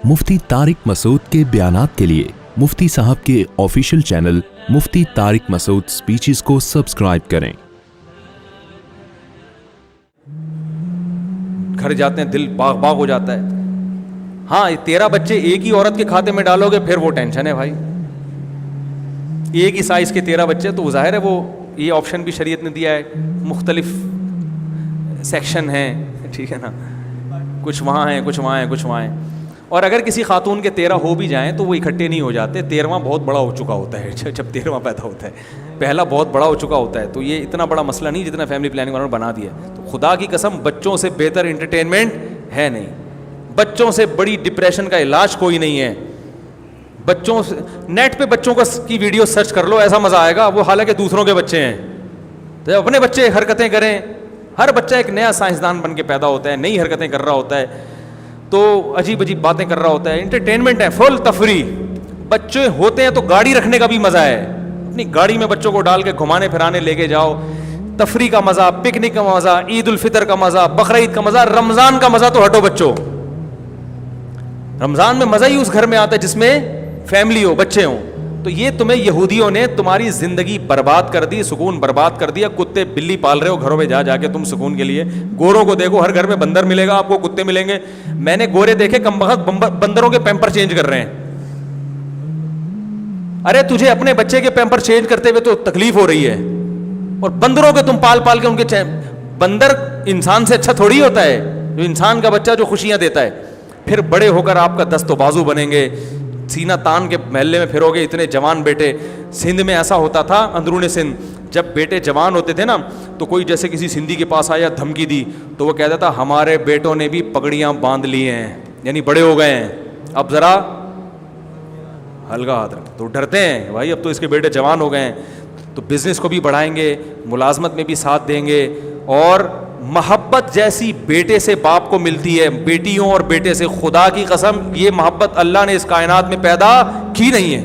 मुफ्ती तारिक मसूद के बयानात के लिए मुफ्ती साहब के ऑफिशियल चैनल मुफ्ती तारिक मसूद स्पीचेस को सब्सक्राइब करें। घर जाते हैं दिल बाग बाग हो जाता है। हाँ, 13 बच्चे एक ही औरत के खाते में डालोगे फिर वो टेंशन है भाई। एक ही साइज के 13 बच्चे, तो ज़ाहिर है वो ये ऑप्शन भी शरीयत ने दिया है, मुख्तलिफ सेक्शन हैं, ठीक है ना, कुछ वहाँ हैं, कुछ वहाँ हैं, कुछ वहाँ हैं। और अगर किसी खातून के 13 हो भी जाएं तो वो इकट्ठे नहीं हो जाते। 13वां बहुत बड़ा हो चुका होता है जब 13वां पैदा होता है, पहला बहुत बड़ा हो चुका होता है। तो ये इतना बड़ा मसला नहीं जितना फैमिली प्लानिंग वालों ने बना दिया। तो खुदा की कसम, बच्चों से बेहतर इंटरटेनमेंट है नहीं, बच्चों से बड़ी डिप्रेशन का इलाज कोई नहीं है। बच्चों से नेट पे बच्चों की वीडियो सर्च कर लो, ऐसा मज़ा आएगा। वो हालांकि दूसरों के बच्चे हैं, तो अपने बच्चे हरकतें करें। हर बच्चा एक नया साइंसदान बन के पैदा होता है, नई हरकतें कर रहा होता है, तो अजीब अजीब बातें कर रहा होता है। इंटरटेनमेंट है, फुल तफरी। बच्चे होते हैं तो गाड़ी रखने का भी मज़ा है, अपनी गाड़ी में बच्चों को डाल के घुमाने फिराने लेके जाओ, तफरी का मज़ा, पिकनिक का मज़ा, ईद उल फितर का मज़ा, बकरीद का मज़ा, रमज़ान का मज़ा तो हटो बच्चों। रमज़ान में मज़ा ही उस घर में आता है जिसमें फैमिली हो, बच्चे हों। तो ये तुम्हें यहूदियों ने तुम्हारी ज़िंदगी बर्बाद कर दी, सुकून बर्बाद कर दिया। कुत्ते बिल्ली पाल रहे हो घरों में जा जाके तुम सुकून के लिए। गोरों को देखो, हर घर में बंदर मिलेगा आपको, कुत्ते मिलेंगे। मैंने गोरे देखे कमबख्त बंदरों के पैम्पर चेंज कर रहे हैं। अरे तुझे अपने बच्चे के पैम्पर चेंज करते हुए तो तकलीफ हो रही है, और बंदरों के तुम पाल पाल के उनके बंदर इंसान से अच्छा थोड़ी होता है, जो इंसान का बच्चा जो खुशियां देता है। फिर बड़े होकर आपका दस्तो बाजू बनेंगे, सीना तान के महल्ले में फिरोगे, इतने जवान बेटे। सिंध में ऐसा होता था, अंदरूनी सिंध, जब बेटे जवान होते थे ना, तो कोई जैसे किसी सिंधी के पास आया, धमकी दी, तो वो कहता था हमारे बेटों ने भी पगड़ियाँ बांध ली हैं, यानी बड़े हो गए हैं, अब ज़रा हल्का हाथ रख। तो डरते हैं भाई, अब तो इसके बेटे जवान हो गए हैं, तो बिज़नेस को भी बढ़ाएंगे, मुलाजमत में भी साथ देंगे। और मोहब्बत जैसी बेटे से बाप को मिलती है, बेटियों और बेटे से, खुदा की कसम ये मोहब्बत अल्लाह ने इस कायनात में पैदा की नहीं है।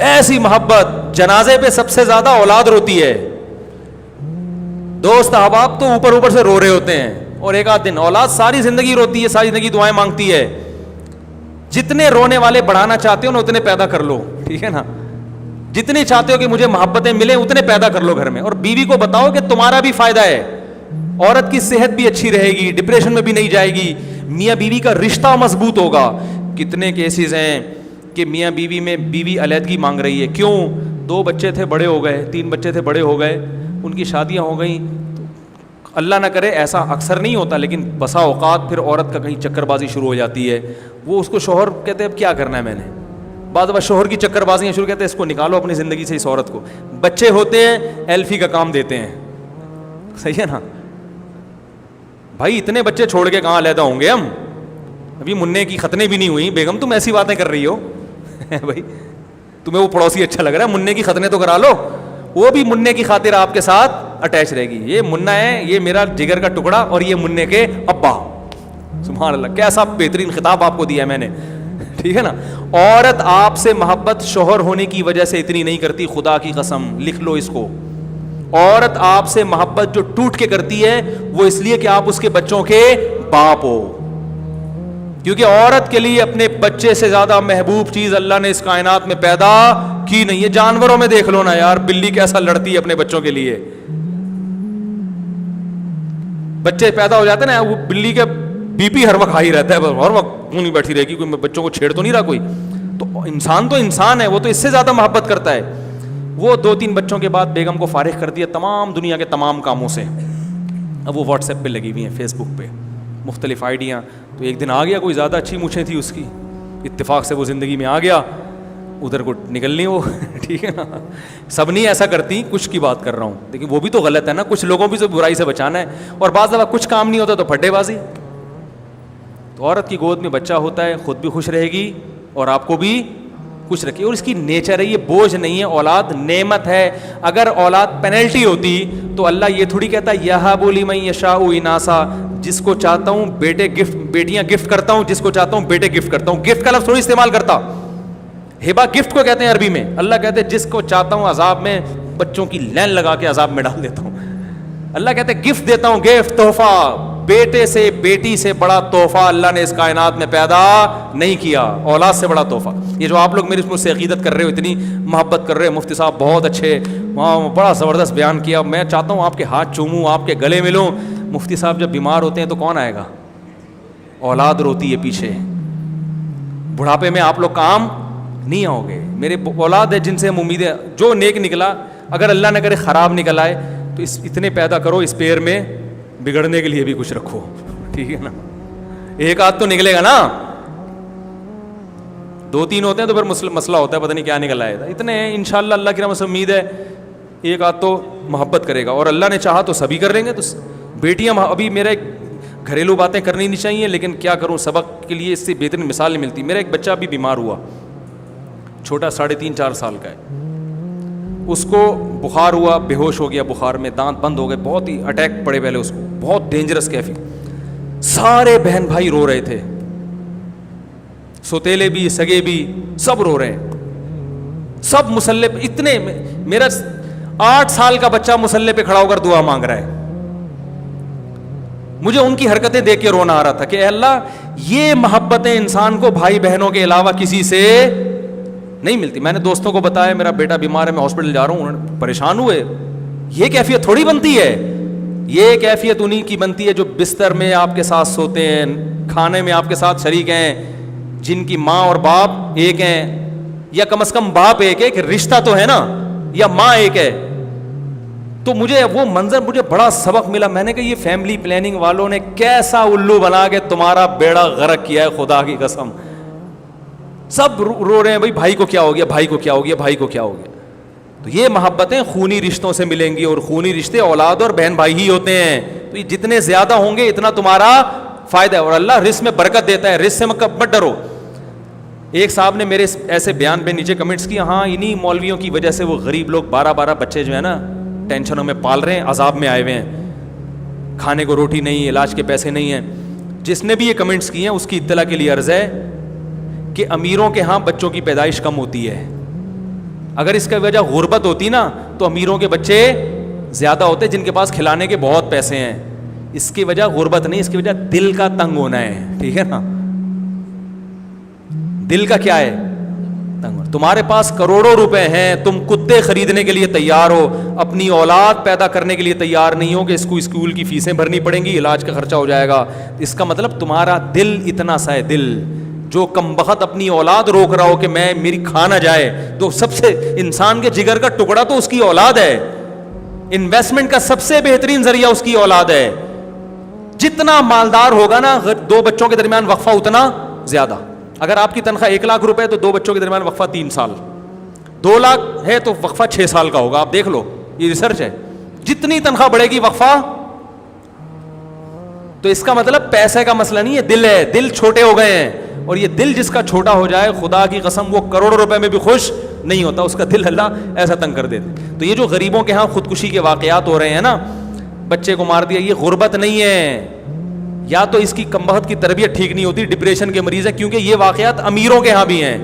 ऐसी मोहब्बत, जनाजे पे सबसे ज्यादा औलाद रोती है, दोस्त अहबाब तो ऊपर ऊपर से रो रहे होते हैं, और एक आध दिन औलाद सारी जिंदगी रोती है, सारी जिंदगी दुआएं मांगती है। जितने रोने वाले बढ़ाना चाहते हो ना उतने पैदा कर लो, ठीक है ना। जितनी चाहते हो कि मुझे मोहब्बतें मिले उतने पैदा कर लो घर में, और बीवी को बताओ कि तुम्हारा भी फायदा है, औरत की सेहत भी अच्छी रहेगी, डिप्रेशन में भी नहीं जाएगी, मियाँ बीवी का रिश्ता मजबूत होगा। कितने केसेस हैं कि मियाँ बीवी में बीवी अलहदगी मांग रही है, क्यों? 2 बच्चे थे बड़े हो गए, 3 बच्चे थे बड़े हो गए, उनकी शादियाँ हो गई। तो अल्लाह ना करे, ऐसा अक्सर नहीं होता, लेकिन बसा औकात फिर औरत का कहीं चक्करबाजी शुरू हो जाती है। वो उसको शौहर कहते हैं अब क्या करना है मैंने, बाद में शोहर की चक्करबाजियाँ शुरू कहते हैं इसको निकालो अपनी ज़िंदगी से, इस औरत को। बच्चे होते हैं, एल्फी का काम देते हैं, सही है ना भाई। इतने बच्चे छोड़ के कहाँ अलहदा होंगे हम? अभी मुन्ने की खतने भी नहीं हुई। बेगम तुम ऐसी बातें कर रही हो भाई, तुम्हें वो पड़ोसी अच्छा लग रहा है, मुन्ने की खतने तो करा लो, वो भी मुन्ने की खातिर आपके साथ अटैच रहेगी। ये मुन्ना है, ये मेरा जिगर का टुकड़ा, और ये मुन्ने के अब्बा। सुभान अल्लाह, कैसा बेहतरीन खिताब आपको दिया मैंने, ठीक है ना। औरत आपसे मोहब्बत शोहर होने की वजह से इतनी नहीं करती, खुदा की कसम, लिख लो इसको। औरत आपसे मोहब्बत जो टूट के करती है वो इसलिए कि आप उसके बच्चों के बाप हो, क्योंकि औरत के लिए अपने बच्चे से ज्यादा महबूब चीज अल्लाह ने इस कायनात में पैदा की नहीं है। जानवरों में देख लो ना यार, बिल्ली कैसा लड़ती है अपने बच्चों के लिए। बच्चे पैदा हो जाते हैं ना, वो बिल्ली के बीपी हर वक्त हाई रहता है, हर वक्त क्यों नहीं बैठी रहेगी, कोई बच्चों को छेड़ तो नहीं रहा कोई। तो इंसान है, वो तो इससे ज्यादा मोहब्बत करता है। वो 2-3 बच्चों के बाद बेगम को फारिग कर दिया तमाम दुनिया के तमाम कामों से। अब वो व्हाट्सएप पे लगी हुई हैं, फेसबुक पे मुख्तलिफ आइडियाँ। तो एक दिन आ गया, कोई ज़्यादा अच्छी मूछें थी उसकी, इत्तेफाक से वो ज़िंदगी में आ गया, उधर को निकलनी वो ठीक है ना। सब नहीं ऐसा करती, कुछ की बात कर रहा हूँ, लेकिन वो भी तो गलत है ना। कुछ लोगों भी तो बुराई से बचाना है, और बाज़ दफ़ा कुछ काम नहीं होता तो फड्डेबाजी। तो औरत की गोद में बच्चा होता है, खुद भी खुश रहेगी और आपको भी खुश रखिए, और इसकी नेचर है, ये बोझ नहीं है। औलाद नेमत है। अगर औलाद पेनल्टी होती तो अल्लाह ये थोड़ी कहता यहा बोली मैं यशाउ इनासा, जिसको चाहता हूँ बेटे गिफ्ट, बेटियां गिफ्ट करता हूँ, जिसको चाहता हूँ बेटे गिफ्ट करता हूँ। गिफ्ट का लफ्ज़ थोड़ी इस्तेमाल करता, हिबा गिफ्ट को कहते हैं अरबी में। अल्लाह कहते हैं जिसको चाहता हूँ अजाब में, बच्चों की लाइन लगा के अजाब में डाल देता हूँ। अल्लाह कहते हैं गिफ्ट देता हूँ, गिफ्ट, तोहफा, بیٹے سے بیٹی سے بڑا تحفہ اللہ نے اس کائنات میں پیدا نہیں کیا, اولاد سے بڑا تحفہ. یہ جو آپ لوگ میری مجھ سے عقیدت کر رہے ہو, اتنی محبت کر رہے ہو, مفتی صاحب بہت اچھے, وہاں بڑا زبردست بیان کیا, میں چاہتا ہوں آپ کے ہاتھ چوموں, آپ کے گلے ملوں. مفتی صاحب جب بیمار ہوتے ہیں تو کون آئے گا؟ اولاد روتی ہے پیچھے. بڑھاپے میں آپ لوگ کام نہیں آؤ گے. میرے اولاد ہے جن سے ہم امیدیں, جو نیک نکلا, اگر اللہ نہ کرے خراب نکل آئے تو اتنے پیدا کرو, اس پیر میں بگڑنے کے لیے بھی کچھ رکھو, ٹھیک ہے نا. ایک آدھ تو نکلے گا نا, 2-3 ہوتے ہیں تو پھر مسئلہ ہوتا ہے, پتہ نہیں کیا نکل آئے گا. اتنے ہیں انشاءاللہ, اللہ کی رحمت سے امید ہے ایک آدھ تو محبت کرے گا, اور اللہ نے چاہا تو سبھی کر لیں گے. تو بیٹیاں, ابھی میرا ایک گھریلو باتیں کرنی نہیں چاہیے, لیکن کیا کروں, سبق کے لیے اس سے بہترین مثال نہیں ملتی. میرا ایک بچہ ابھی بیمار ہوا, چھوٹا 3.5-4 سال کا ہے. اس کو بخار ہوا, بے ہوش ہو گیا, بخار میں دانت بند ہو گئے, بہت ہی اٹیک پڑے پہلے اس کو, بہت ڈینجرس کیفی. سارے بہن بھائی رو رہے تھے, سوتیلے بھی سگے بھی سب رو رہے ہیں, سب مسلح پہ. اتنے میرا 8 سال کا بچہ مسلح پہ کھڑا ہو کر دعا مانگ رہا ہے. مجھے ان کی حرکتیں دیکھ کے رونا آ رہا تھا کہ اے اللہ, یہ محبتیں انسان کو بھائی بہنوں کے علاوہ کسی سے نہیں ملتی. میں نے دوستوں کو بتایا میرا بیٹا بیمار ہے, میں ہاسپٹل جا رہا ہوں, انہوں نے پریشان ہوئے. یہ کیفیت تھوڑی بنتی ہے, یہ کیفیت انہی کی بنتی ہے جو بستر میں آپ کے ساتھ سوتے ہیں, کھانے میں آپ کے ساتھ شریک ہیں, جن کی ماں اور باپ ایک ہیں, یا کم از کم باپ ایک ہے, کہ رشتہ تو ہے نا, یا ماں ایک ہے. تو مجھے وہ منظر, مجھے بڑا سبق ملا. میں نے کہا یہ فیملی پلاننگ والوں نے کیسا الو بنا کے تمہارا بیڑا غرق کیا ہے, خدا کی قسم. سب رو رہے ہیں, بھائی بھائی کو کیا ہو گیا, بھائی کو کیا ہو گیا, بھائی کو کیا ہو گیا. تو یہ محبتیں خونی رشتوں سے ملیں گی, اور خونی رشتے اولاد اور بہن بھائی ہی ہوتے ہیں. تو یہ جتنے زیادہ ہوں گے اتنا تمہارا فائدہ ہے, اور اللہ رزق میں برکت دیتا ہے. رزق سے مت ڈرو. ایک صاحب نے میرے ایسے بیان پہ نیچے کمنٹس کیا, ہاں انہی مولویوں کی وجہ سے وہ غریب لوگ 12 بچے جو ہے نا ٹینشنوں میں پال رہے ہیں, عذاب میں آئے ہوئے ہیں, کھانے کو روٹی نہیں, علاج کے پیسے نہیں ہیں. جس نے بھی یہ کمنٹس کیے ہیں اس کی اطلاع کے لیے عرض ہے کہ امیروں کے ہاں بچوں کی پیدائش کم ہوتی ہے. اگر اس کا وجہ غربت ہوتی نا تو امیروں کے بچے زیادہ ہوتے, جن کے پاس کھلانے کے بہت پیسے ہیں. اس کی وجہ غربت نہیں, اس کی وجہ دل کا تنگ ہونا ہے, ٹھیک ہے نا. دل کا کیا ہے تنگ. تمہارے پاس کروڑوں روپے ہیں, تم کتے خریدنے کے لیے تیار ہو, اپنی اولاد پیدا کرنے کے لیے تیار نہیں ہو کہ اس کو اسکول کی فیسیں بھرنی پڑیں گی, علاج کا خرچہ ہو جائے گا. اس کا مطلب تمہارا دل اتنا سا ہے. دل جو کم بخت اپنی اولاد روک رہا ہو کہ میں میری کھا نہ جائے, تو سب سے انسان کے جگر کا ٹکڑا تو اس کی اولاد ہے. انویسٹمنٹ کا سب سے بہترین ذریعہ اس کی اولاد ہے. جتنا مالدار ہوگا نا 2 بچوں کے درمیان وقفہ اتنا زیادہ. اگر آپ کی تنخواہ 1 لاکھ روپے تو 2 بچوں کے درمیان وقفہ 3 سال, 2 لاکھ ہے تو وقفہ 6 سال کا ہوگا. آپ دیکھ لو, یہ ریسرچ ہے. جتنی تنخواہ بڑھے گی وقفہ. تو اس کا مطلب پیسے کا مسئلہ نہیں ہے, دل ہے. دل چھوٹے ہو گئے ہیں, اور یہ دل جس کا چھوٹا ہو جائے, خدا کی قسم وہ کروڑوں روپے میں بھی خوش نہیں ہوتا. اس کا دل اللہ ایسا تنگ کر دیتے. تو یہ جو غریبوں کے ہاں خودکشی کے واقعات ہو رہے ہیں نا, بچے کو مار دیا, یہ غربت نہیں ہے, یا تو اس کی کمبخت کی تربیت ٹھیک نہیں ہوتی, ڈپریشن کے مریض ہے. کیونکہ یہ واقعات امیروں کے ہاں بھی ہیں.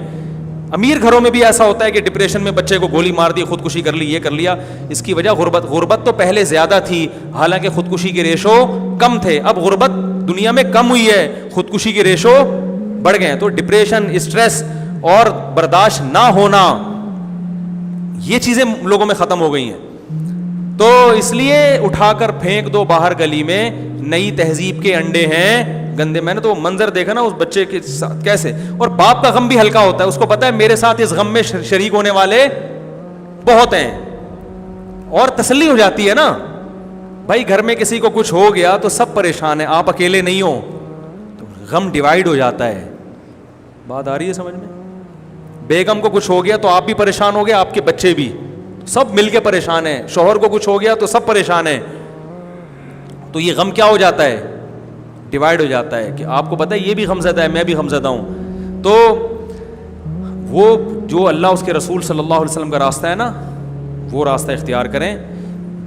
امیر گھروں میں بھی ایسا ہوتا ہے کہ ڈپریشن میں بچے کو گولی مار دی, خودکشی کر لی, یہ کر لیا. اس کی وجہ غربت. غربت تو پہلے زیادہ تھی, حالانکہ خودکشی کے ریشو کم تھے. اب غربت دنیا میں کم ہوئی ہے, خودکشی کے ریشو بڑھ گئے ہیں. تو ڈپریشن, اسٹریس اور برداشت نہ ہونا, یہ چیزیں لوگوں میں ختم ہو گئی ہیں. تو اس لیے اٹھا کر پھینک دو باہر گلی میں, نئی تہذیب کے انڈے ہیں گندے. میں نے تو منظر دیکھا نا اس بچے کے ساتھ کیسے, اور باپ کا غم بھی ہلکا ہوتا ہے. اس کو پتا ہے میرے ساتھ اس غم میں شریک ہونے والے بہت ہیں, اور تسلی ہو جاتی ہے نا. بھائی گھر میں کسی کو کچھ ہو گیا تو سب پریشان ہیں, آپ اکیلے نہیں ہو, تو غم ڈیوائیڈ ہو جاتا ہے. بات آ رہی ہے سمجھ میں؟ بیگم کو کچھ ہو گیا تو آپ بھی پریشان ہو گئے, آپ کے بچے بھی, سب مل کے پریشان ہیں. شوہر کو کچھ ہو گیا تو سب پریشان ہیں. تو یہ غم کیا ہو جاتا ہے, ڈیوائیڈ ہو جاتا ہے, کہ آپ کو پتہ ہے یہ بھی غم زدہ ہے, میں بھی غم زدہ ہوں. تو وہ جو اللہ اس کے رسول صلی اللہ علیہ وسلم کا راستہ ہے نا, وہ راستہ اختیار کریں.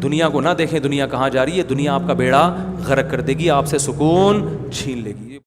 دنیا کو نہ دیکھیں دنیا کہاں جا رہی ہے, دنیا آپ کا بیڑا غرق کر دے گی, آپ سے سکون چھین لے گی.